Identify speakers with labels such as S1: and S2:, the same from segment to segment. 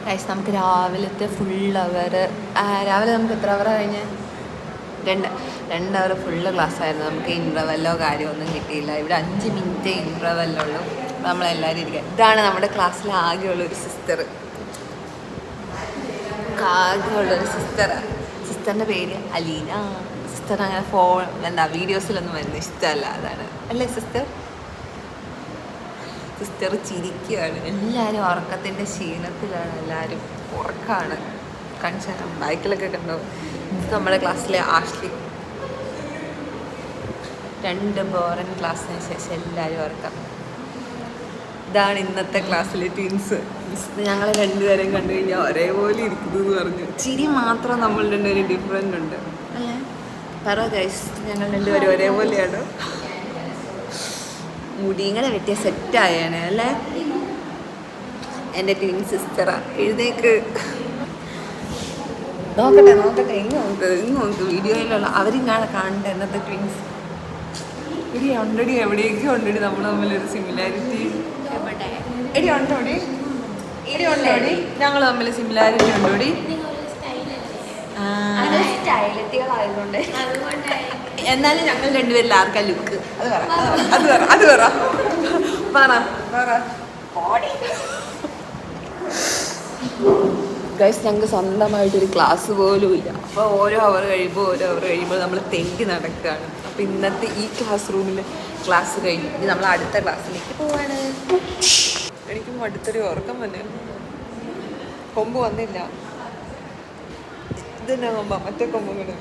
S1: Guys നമുക്ക് രാവിലത്തെ full അവർ രാവിലെ നമുക്ക് എത്ര അവർ കഴിഞ്ഞ് 2 അവർ ഫുള്ള് ക്ലാസ് ആയിരുന്നു. നമുക്ക് ഇൻ്റർവെല്ലോ കാര്യമൊന്നും കിട്ടിയില്ല. ഇവിടെ 5 മിനിറ്റ് ഇൻ്റർവെല്ലുള്ളൂ. നമ്മളെല്ലാവരും ഇരിക്കുക. ഇതാണ് നമ്മുടെ ക്ലാസ്സിലെ ആകെയുള്ളൊരു സിസ്റ്റർ. സിസ്റ്ററിൻ്റെ പേര് അലീന. സിസ്റ്റർ അങ്ങനെ വീഡിയോസിലൊന്നും വരുന്നത് ഇഷ്ടമല്ല. അതാണ് അല്ലേ സിസ്റ്റർ ചിരിക്കുകയാണ്. എല്ലാവരും ഉറക്കത്തിൻ്റെ ക്ഷീണത്തിലാണ്. എല്ലാവരും ഉറക്കമാണ്. കാണിച്ചാൽ ബൈക്കിലൊക്കെ കണ്ടോ. ഇത് നമ്മുടെ ക്ലാസ്സിലെ ആഷ്ലി. 2 ബോറൻ ക്ലാസ്സിന് ശേഷം എല്ലാവരും ഉറക്കം. ഇതാണ് ഇന്നത്തെ ക്ലാസ്സിലെ ട്വിൻസ്. ഞങ്ങൾ 2 പേരെയും കണ്ടു കഴിഞ്ഞാൽ ഒരേപോലെ ഇരിക്കുന്നു എന്ന് പറഞ്ഞു. ചിരി മാത്രം നമ്മൾ 2 പേരും ഡിഫറെൻ്റ് ഉണ്ട് അല്ലേ? പറ ഗൈസ്, ഞങ്ങൾ 2 പേരും ഒരേപോലെയാണ്. മുടി ഇങ്ങനെ വെട്ടിയ സെറ്റായാണ് അല്ലേ? എൻ്റെ ട്വിൻ സിസ്റ്ററാ. എഴുന്നേക്ക് നോക്കട്ടെ ഇങ്ങ് നോക്ക് വീഡിയോയിലുള്ള അവരിങ്ങാണ് കാണേണ്ട എന്നത്തെ ട്വിൻസ്. ഇടി ഉണ്ടടി, എവിടെയൊക്കെ ഉണ്ടടി നമ്മൾ തമ്മിലൊരു സിമിലാരിറ്റി. എടി ഉണ്ടോടി, ഞങ്ങൾ തമ്മിൽ സിമിലാരിറ്റി ഉണ്ടോടി? എന്നാലും ഞങ്ങൾ 2 പേരിൽ ആർക്കാ ലുക്ക്? അത് പറ. ഗൈസ്, ഞങ്ങൾക്ക് സ്വന്തമായിട്ടൊരു ക്ലാസ് പോലും ഇല്ല. അപ്പോൾ ഓരോ അവർ കഴിയുമ്പോൾ നമ്മൾ തെണ്ടി നടക്കുകയാണ്. അപ്പോൾ ഇന്നത്തെ ഈ ക്ലാസ് റൂമിൽ ക്ലാസ് കഴിഞ്ഞു. ഇനി നമ്മൾ അടുത്ത ക്ലാസ്സിലേക്ക് പോവാണ്. എനിക്കും അടുത്തൊരു ഉറക്കം വന്നു. കൊമ്പ് വന്നില്ല. ഇതെന്നാ കൊമ്പ? മറ്റേ കൊമ്പ് കൂടെ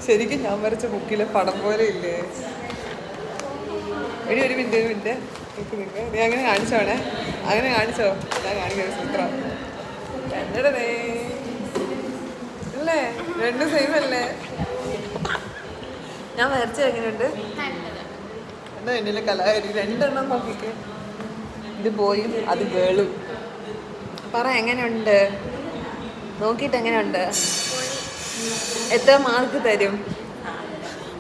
S1: ശരിക്കും ഞാൻ വരച്ച ബുക്കിലെ പടം പോലെ ഇല്ലേ? ഒരു മിനിറ്റ് നീ അങ്ങനെ കാണിച്ചോണേ. അങ്ങനെ കാണിച്ചോ? ഞാൻ കാണിക്കുന്നത് ചിത്ര എന്നടേ അല്ലേ? 2 സെയിം അല്ലേ? ഞാൻ വരച്ചത് എങ്ങനെയുണ്ട്? എന്നാ എന്നിലെ കലാകാരി 2 എണ്ണം നോക്കിക്ക്. ഇത് ബോയും അത് ഗേളും. പറ എങ്ങനെയുണ്ട്? നോക്കിയിട്ട് എങ്ങനെയുണ്ട്? എത്ര മാർക്ക് തരും?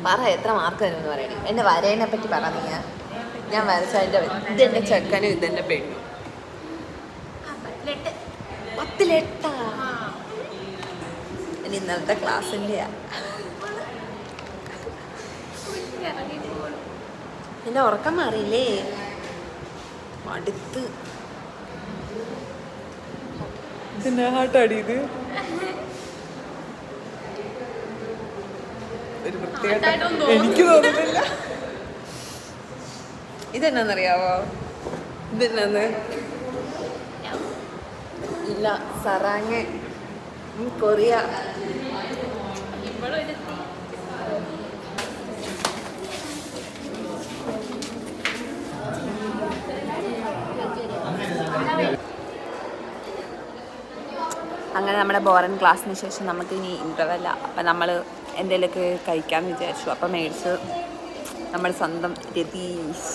S1: പറ എത്ര മാർക്ക് തരും എന്ന് പറയണേ. എൻ്റെ വരേനെ പറ്റി പറ. ഞാൻ വരച്ച ഇതെൻ്റെ ചെക്കനും ഇതെൻ്റെ പെണ്ണും. 10 ഇനി ഇന്നലത്തെ ക്ലാസ്സിൻ്റെ എൻ്റെ ഉറക്കം മാറിയില്ലേ? മടുത്ത്. ഇതിനാട്ടാടി ഇത് ഒരു പ്രത്യേക എനിക്ക് തോന്നുന്നില്ല. ഇതെന്നാന്നറിയാവോ? ഇതെന്നാന്ന്? ഇല്ല, സറാങ് കൊറിയ. അങ്ങനെ നമ്മുടെ ബോറൻ ക്ലാസ്സിന് ശേഷം നമുക്ക് ഇനി ഇൻ്റർവെല്ല. അപ്പം നമ്മൾ എന്തെങ്കിലുമൊക്കെ കഴിക്കാമെന്ന് വിചാരിച്ചു. അപ്പം മേടിച്ച് നമ്മൾ സ്വന്തം രതീഷ്.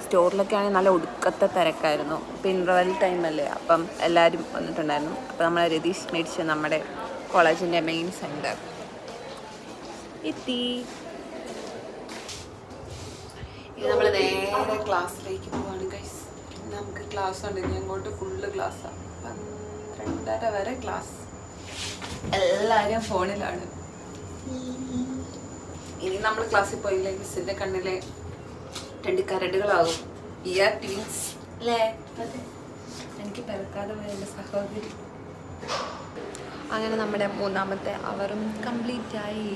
S1: സ്റ്റോറിലൊക്കെ ആണെങ്കിൽ നല്ല ഒടുക്കത്തെ തിരക്കായിരുന്നു. ഇപ്പം ഇൻ്റർവെൽ ടൈമല്ലേ, അപ്പം എല്ലാവരും വന്നിട്ടുണ്ടായിരുന്നു. അപ്പം നമ്മൾ രതീഷ് മേടിച്ച് നമ്മുടെ കോളേജിൻ്റെ മെയിൻ സെൻറ്റർ എത്തി. ഇനി നമ്മൾ നേരെ ക്ലാസ്സിലേക്ക് പോവാണ് ഗൈസ്. നമുക്ക് ക്ലാസ് ഉണ്ട്. ഇനി അങ്ങോട്ട് ഫുള്ള് ക്ലാസ്സാണ്. 12:30 വരെ ക്ലാസ്. എല്ലാവരും ഫോണിലാണ്. ഇനി നമ്മൾ ക്ലാസ്സിൽ പോയില്ലേ മിസ്സിൻ്റെ കണ്ണിലെ 2 കരടുകളാകും. ട്വിൻസ് അല്ലേ? എനിക്ക് പിറക്കാതെ പോയ എൻ്റെ സഹോദരി. അങ്ങനെ നമ്മുടെ 3ാമത്തെ അവറും കംപ്ലീറ്റ് ആയി.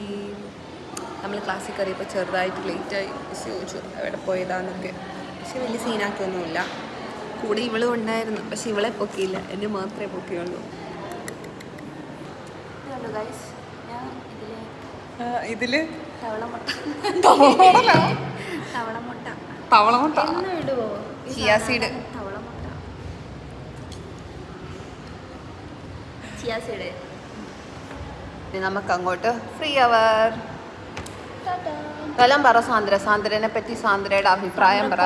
S1: നമ്മൾ ക്ലാസ്സിൽ കയറിയപ്പോൾ ചെറുതായിട്ട് ലേറ്റായി. മിസ് ചോദിച്ചു എവിടെ പോയതാന്നൊക്കെ. പക്ഷെ വലിയ സീനാക്കൊന്നുമില്ല. കൂടെ ഇവളും ഉണ്ടായിരുന്നു. പക്ഷെ ഇവളെ പൊക്കിയില്ല, എന്നെ മാത്രമേ പൊക്കിയുള്ളൂ. ഇതില് തവളമുട്ട ചിയാ സീഡ്. നമുക്ക് അങ്ങോട്ട് ഫ്രീ അവർ. കലം പറ സാന്ദ്രനെ പറ്റി. സാന്ദ്രയുടെ അഭിപ്രായം പറ.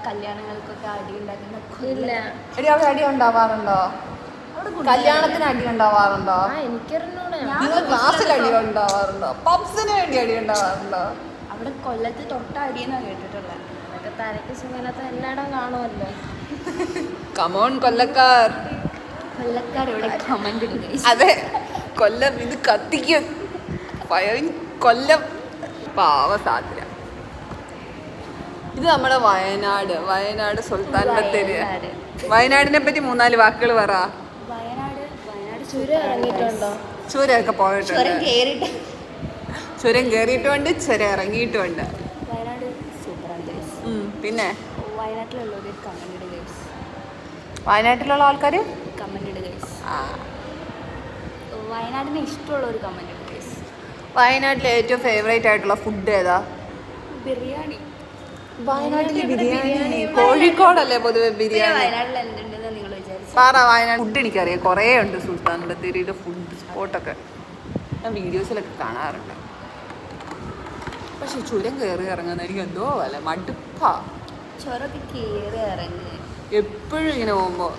S2: കല്യാണങ്ങൾക്കൊക്കെ അടി
S1: അടി ഉണ്ടാവാറുണ്ടോ? കല്യാണത്തിന് അടി ഉണ്ടാവാറുണ്ടോ? നിങ്ങൾ ക്ലാസ്സിൽ അടി ഉണ്ടാവാറുണ്ടോ? പബ്സിന് വേണ്ടി അടി ഉണ്ടാവാറുണ്ടോ?
S2: അവിടെ കൊല്ലത്ത് തൊട്ട അടിയെന്നാണ് കേട്ടിട്ടുള്ളത്. തലയ്ക്ക് സുഖമില്ലാത്ത എല്ലായിടം കാണുമല്ലോ.
S1: കമോൺ കൊല്ലക്കാർ.
S2: കൊല്ലക്കാരിവിടെ കമന്റ് ഇടുക.
S1: അതെ, കൊല്ലം ഇത് കത്തിക്കും. കൊല്ലം പാവ സാധ്യത. ഇത് നമ്മുടെ വയനാട് സുൽത്താൻ ബത്തേരി. വയനാടിനെ പറ്റി 3-4 വാക്കുകൾ പറ.
S2: വയനാട് ചുരം ഇറങ്ങിയിട്ടുണ്ടോ?
S1: ചുരമൊക്കെ പോയിട്ടുണ്ട്. ചുരം കയറിയിട്ടുമുണ്ട്, ചുരം ഇറങ്ങിയിട്ടുമുണ്ട്.
S2: വയനാട് സൂപ്പറാണ്.
S1: പിന്നെ
S2: വയനാട്ടിലുള്ളവർ കമന്റ് ഇടുക.
S1: വയനാട്ടിലുള്ള ആൾക്കാർ
S2: കമന്റ് ഇടുക. വയനാടിനെ ഇഷ്ടമുള്ള ഒരു കമന്റ് ഇടുക.
S1: വയനാട്ടിലെ ഏറ്റവും ഫേവറേറ്റ് ആയിട്ടുള്ള ഫുഡ് ഏതാ?
S2: ബിരിയാണി.
S1: വയനാട്ടിലെ ബിരിയാണി. കോഴിക്കോടല്ലേ പൊതുവെ ബിരിയാണി.
S2: വയനാട്ടിൽ എന്തുണ്ടെന്ന് നിങ്ങൾ വിചാരിച്ചു?
S1: പറ. വയനാട് ഫുഡ് എനിക്കറിയാം, കുറേ ഉണ്ട്. സുൽത്താൻ ബത്തേരിയുടെ ഫുഡ് സ്പോട്ടൊക്കെ ഞാൻ വീഡിയോസിലൊക്കെ കാണാറുണ്ട്. പക്ഷെ ചുരം കയറി ഇറങ്ങുന്ന എനിക്ക് എന്തോ അല്ല മടുപ്പാ.
S2: ചുരമൊക്കെ കയറി ഇറങ്ങി
S1: എപ്പോഴും ഇങ്ങനെ പോകുമ്പോൾ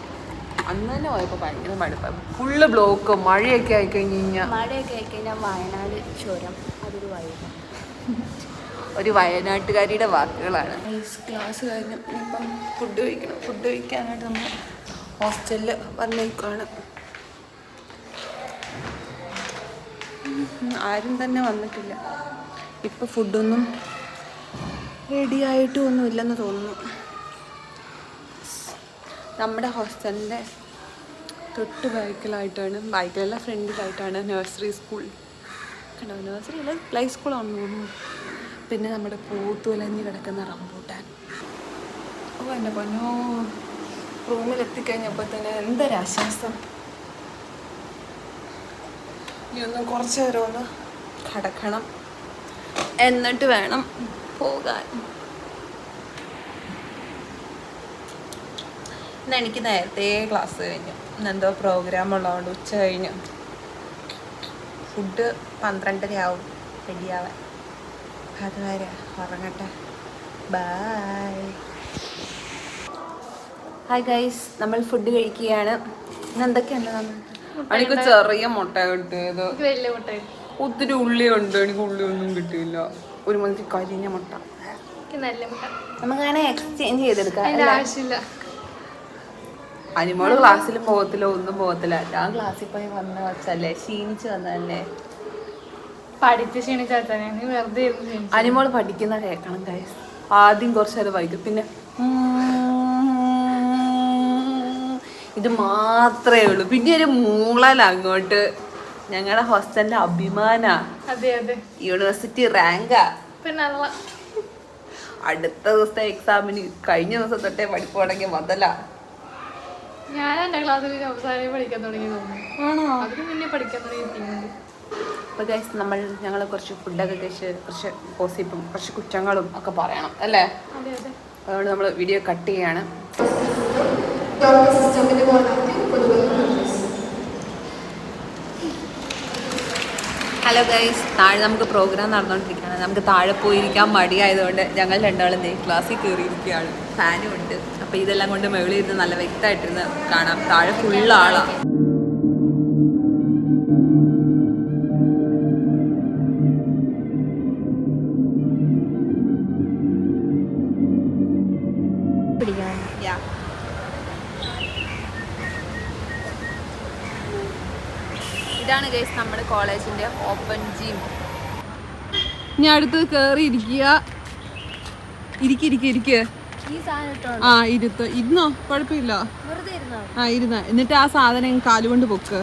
S1: അന്ന് തന്നെ പോയപ്പോൾ ഭയങ്കര മടുപ്പാണ്. Full block. മഴയൊക്കെ ആയിക്കഴിഞ്ഞാൽ
S2: വയനാട് ചുരം അതൊരു വൈബാണ്.
S1: ഒരു വയനാട്ടുകാരിയുടെ വാക്കുകളാണ്. ക്ലാസ് കഴിഞ്ഞു ഇപ്പം ഫുഡ് കഴിക്കാനായിട്ട് നമ്മൾ ഹോസ്റ്റലിൽ വന്നേക്കാണ്. ആരും തന്നെ വന്നിട്ടില്ല. ഇപ്പം ഫുഡൊന്നും റെഡി ആയിട്ടും ഒന്നും ഇല്ലെന്ന് തോന്നുന്നു. നമ്മുടെ ഹോസ്റ്റലിൻ്റെ തൊട്ട് ബൈക്കിലല്ല ഫ്രണ്ടിലായിട്ടാണ് നഴ്സറി സ്കൂൾ. കണ്ടോ, നഴ്സറിയല്ല പ്ലേ സ്കൂളാണെന്ന് തോന്നുന്നു. പിന്നെ നമ്മുടെ പൂത്തുലഞ്ഞ് കിടക്കുന്ന റംബൂട്ടാൻ. ഓ എൻ്റെ പൊന്നോ, റൂമിലെത്തിക്കഴിഞ്ഞപ്പോൾ തന്നെ എന്തൊരാശ്വാസം. ഇനി ഒന്ന് കുറച്ച് നേരം ഒന്ന് കിടക്കണം, എന്നിട്ട് വേണം പോകാൻ. ഇന്ന് എനിക്ക് നേരത്തെ ക്ലാസ് കഴിഞ്ഞു. ഇന്നെന്തോ പ്രോഗ്രാം ഉള്ളതുകൊണ്ട് ഉച്ച കഴിഞ്ഞു. ഫുഡ് 12:30 ആവും റെഡിയാവാൻ. അതുവരെ ഉറങ്ങട്ടെ. ബൈ. ഹായ് ഗൈസ്, നമ്മൾ ഫുഡ് കഴിക്കുകയാണ്. ഇന്ന് എന്തൊക്കെയുണ്ട്? എനിക്ക് ചെറിയ മുട്ട കിട്ടിയത്, ഒത്തിരി ഉള്ളിയുണ്ട്. എനിക്ക് ഉള്ളിയൊന്നും കിട്ടിയില്ല. ഒരു മണിക്ക് കരിഞ്ഞ മുട്ട. നമുക്കങ്ങനെ എക്സ്ചേഞ്ച് ചെയ്തെടുക്കാം. ആവശ്യമില്ല. അനിമോള് ക്ലാസ്സിലും പോകത്തില്ല, ഒന്നും പോകത്തില്ല. ഞാൻ ക്ലാസ്സിൽ പോയി വന്ന വച്ചല്ലേ, ക്ഷീണിച്ച് വന്നതല്ലേ. അനിമോള് പഠിക്കുന്ന കേൾക്കണം ഗൈസ്. ആദ്യം കുറച്ച് നേരം വൈകും, പിന്നെ ഇത് മാത്രമേ ഉള്ളൂ. പിന്നെ ഒരു മൂളലങ്ങോട്ട്. ഞങ്ങളുടെ ഹോസ്റ്റലിന്റെ അഭിമാനാ, യൂണിവേഴ്സിറ്റി റാങ്കാ. അടുത്ത ദിവസത്തെ എക്സാമിന് കഴിഞ്ഞ ദിവസം തൊട്ടേ പഠിപ്പ് തുടങ്ങിയ മുതല.
S2: ഞാൻ എൻ്റെ ക്ലാസ്സിൽ പഠിക്കാൻ തുടങ്ങി തോന്നുന്നു. അതിന് മുന്നേ പഠിക്കാൻ തുടങ്ങി.
S1: അപ്പോൾ ഗൈസ്, ഞങ്ങൾ കുറച്ച് ഫുഡൊക്കെ കഴിച്ച് കുറച്ച് പോസിപ്പും കുറച്ച് കുറ്റങ്ങളും ഒക്കെ പറയണം അല്ലേ? അതുകൊണ്ട് നമ്മൾ വീഡിയോ കട്ട് ചെയ്യാണ്. ഹലോ ഗൈസ്, താഴെ നമുക്ക് പ്രോഗ്രാം നടന്നുകൊണ്ടിരിക്കുകയാണ്. നമുക്ക് താഴെ പോയിരിക്കാൻ മടിയായതുകൊണ്ട് ഞങ്ങൾ രണ്ടാളും ക്ലാസ്സിൽ കയറിയിരിക്കുകയാണ്. ഫാനും ഉണ്ട്. അപ്പോൾ ഇതെല്ലാം കൊണ്ട് മുകളിൽ ഇരുന്ന് നല്ല വ്യക്തമായിട്ടിരുന്ന് കാണാം. താഴെ ഫുള്ളാളാണ്. ഇതാണ് ഗൈസ് നമ്മുടെ കോളേജിന്റെ ഓപ്പൺ ജിം. ഇനി അടുത്ത് കയറി ഇരിക്കുക. ഇരുന്നോ, കുഴപ്പമില്ല. ഇരുന്ന എന്നിട്ട് ആ സാധനം കാലുകൊണ്ട് പൊക്ക്.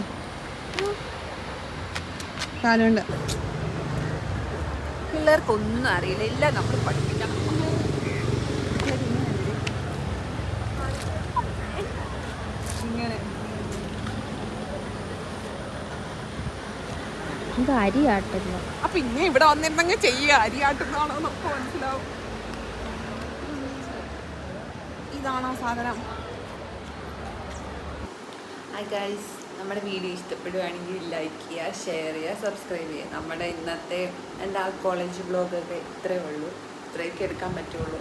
S1: കാലുകൊണ്ട് പിള്ളേർക്കൊന്നും അറിയില്ല. എല്ലാം നമ്മൾ പഠിപ്പിക്കണം. ഇങ്ങനെ
S2: അരിയാട്ടുന്നു.
S1: പിന്നെ ഇവിടെ വന്നിരുന്നെങ്കിൽ ചെയ്യുക. അരിയാട്ടുന്നാണോ നമുക്ക് മനസ്സിലാവും. ഇതാണോ സാധനം? ഹായ് ഗൈസ്, നമ്മുടെ വീഡിയോ ഇഷ്ടപ്പെടുകയാണെങ്കിൽ ലൈക്ക് ചെയ്യുക, ഷെയർ ചെയ്യുക, സബ്സ്ക്രൈബ് ചെയ്യുക. നമ്മുടെ ഇന്നത്തെ എൻ്റെ കോളേജ് ബ്ലോഗൊക്കെ ഇത്രയേ ഉള്ളൂ. ഇത്രയൊക്കെ എടുക്കാൻ പറ്റുള്ളൂ.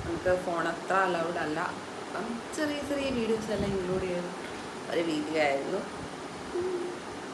S1: നമുക്ക് ഫോൺ അത്ര അലൗഡ് അല്ല. അപ്പം ചെറിയ ചെറിയ വീഡിയോസ് എല്ലാം ഇൻക്ലൂഡ് ചെയ്ത് ഒരു വീഡിയോ ആയിരുന്നു.